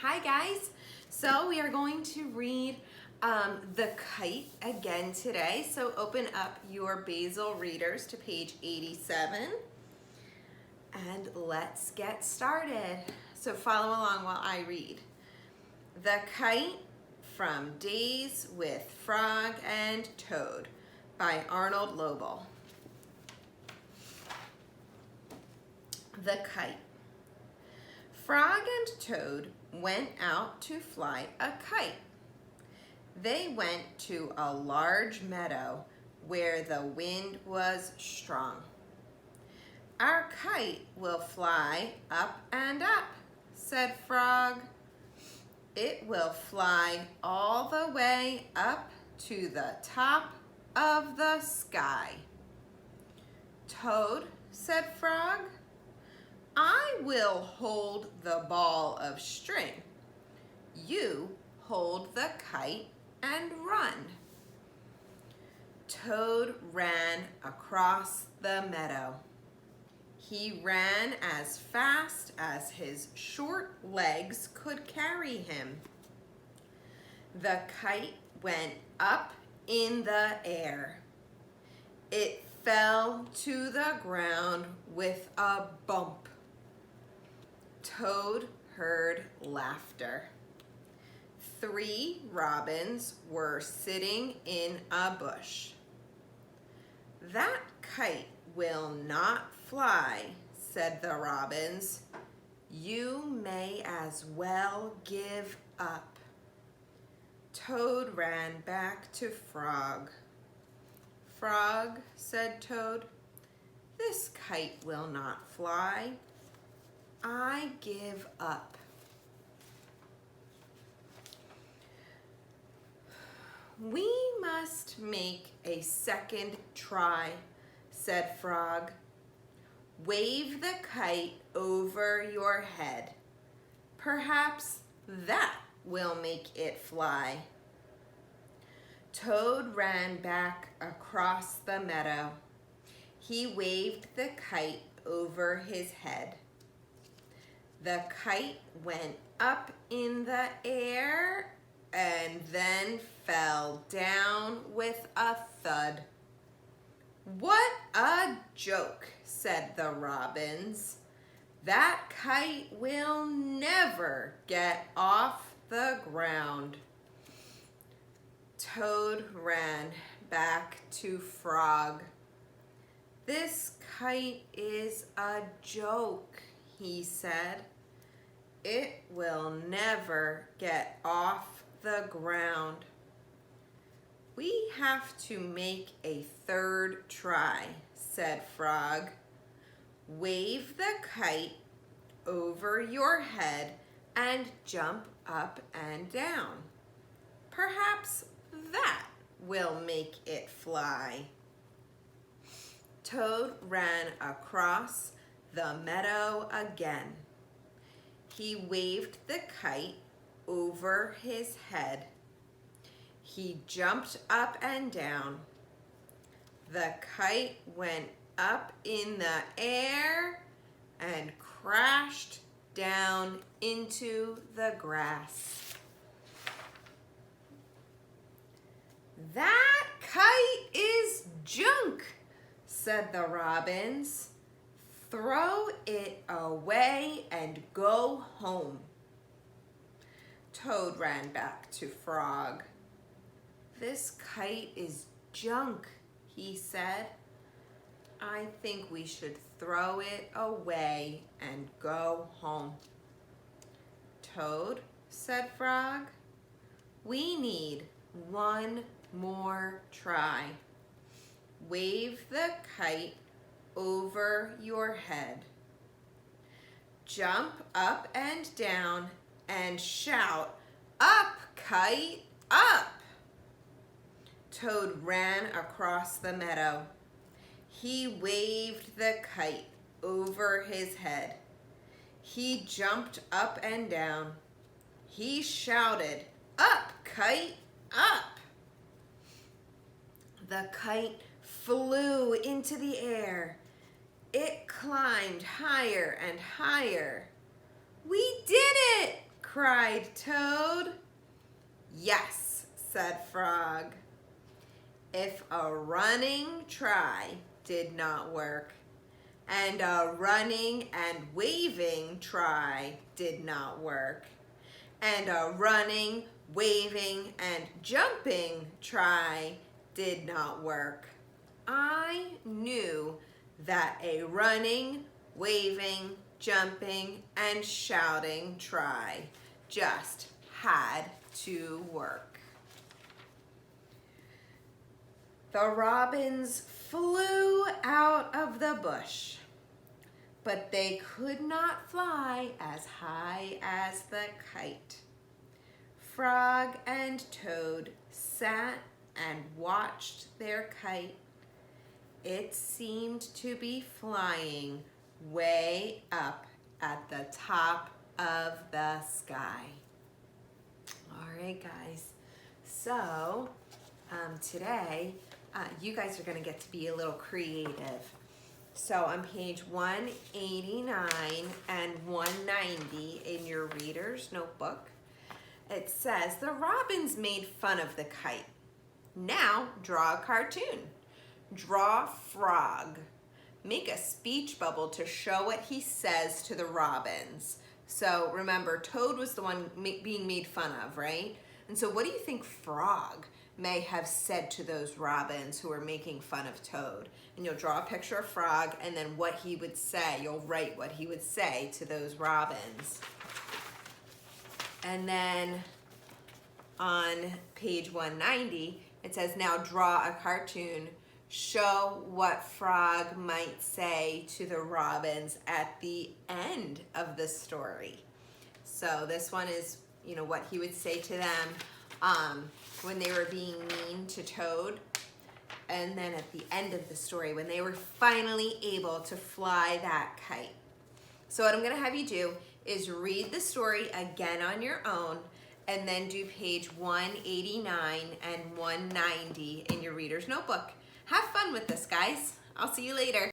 Hi guys, so we are going to read The Kite again today. So open up your Basil readers to page 87 and let's get started. So follow along while I read. The Kite from Days with Frog and Toad by Arnold Lobel. The Kite. Frog and Toad went out to fly a kite. They went to a large meadow where the wind was strong. "Our kite will fly up and up," said Frog. "It will fly all the way up to the top of the sky." "Toad," said Frog, "I will hold the ball of string. You hold the kite and run." Toad ran across the meadow. He ran as fast as his short legs could carry him. The kite went up in the air. It fell to the ground with a bump. Toad heard laughter. 3 robins were sitting in a bush. "That kite will not fly," said the robins. "You may as well give up." Toad ran back to Frog. "Frog," said Toad, "this kite will not fly. I give up." "We must make a second try," said Frog. "Wave the kite over your head. Perhaps that will make it fly." Toad ran back across the meadow. He waved the kite over his head. The kite went up in the air and then fell down with a thud. "What a joke," said the robins. "That kite will never get off the ground." Toad ran back to Frog. "This kite is a joke," he said. "It will never get off the ground." "We have to make a third try," said Frog. "Wave the kite over your head and jump up and down. Perhaps that will make it fly." Toad ran across the meadow again. He waved the kite over his head. He jumped up and down. The kite went up in the air and crashed down into the grass. "That kite is junk," said the robins. "Throw it away and go home." Toad ran back to Frog. "This kite is junk," he said. "I think we should throw it away and go home." "Toad," said Frog, "we need one more try. Wave the kite over your head. Jump up and down and shout, 'Up, kite, up!'" Toad ran across the meadow. He waved the kite over his head. He jumped up and down. He shouted, "Up, kite, up!" The kite flew into the air. It climbed higher and higher. "We did it!" cried Toad. Yes, said Frog. If a running try did not work, and a running and waving try did not work, and a running, waving, and jumping try did not work, I knew that a running, waving, jumping, and shouting try just had to work. The robins flew out of the bush, but they could not fly as high as the kite. Frog and Toad sat and watched their kite. It seemed to be flying way up at the top of the sky. All right, guys. So today, you guys are going to get to be a little creative. So on page 189 and 190 in your reader's notebook, it says, the robins made fun of the kite. Now draw a cartoon. Draw Frog. Make a speech bubble to show what he says to the robins. So remember, Toad was the one being made fun of, right? And so what do you think Frog may have said to those robins who are making fun of Toad? And you'll draw a picture of Frog, and then what he would say. You'll write what he would say to those robins. And then on page 190, it says, now draw a cartoon. Show what Frog might say to the robins at the end of the story. So this one is, what he would say to them when they were being mean to Toad. And then at the end of the story, when they were finally able to fly that kite. So what I'm gonna have you do is read the story again on your own, and then do page 189 and 190 in your reader's notebook. Have fun with this, guys. I'll see you later.